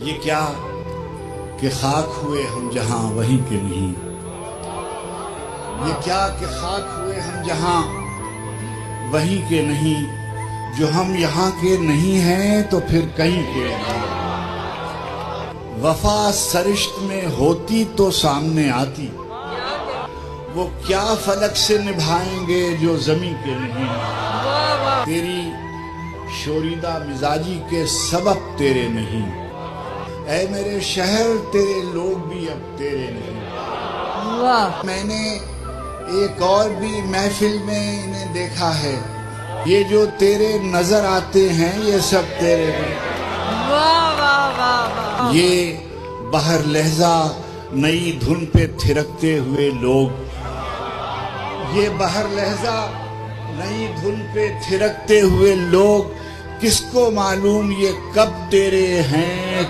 یہ کیا کہ خاک ہوئے ہم جہاں وہیں کے نہیں، یہ کیا کہ خاک ہوئے ہم جہاں وہیں کے نہیں، جو ہم یہاں کے نہیں ہیں تو پھر کہیں کے نہیں۔ وفا سرشت میں ہوتی تو سامنے آتی، وہ کیا فلک سے نبھائیں گے جو زمین کے نہیں۔ تیری شوریدہ مزاجی کے سبب تیرے نہیں، اے میرے شہر تیرے لوگ بھی اب تیرے نہیں۔ میں نے ایک اور بھی محفل میں انہیں دیکھا ہے، یہ جو تیرے نظر آتے ہیں یہ سب تیرے نہیں۔ یہ بہر لہجہ نئی دھن پہ تھرکتے ہوئے لوگ، یہ بہر لہجہ نئی دھن پہ تھرکتے ہوئے لوگ، کس کو معلوم یہ کب تیرے ہیں۔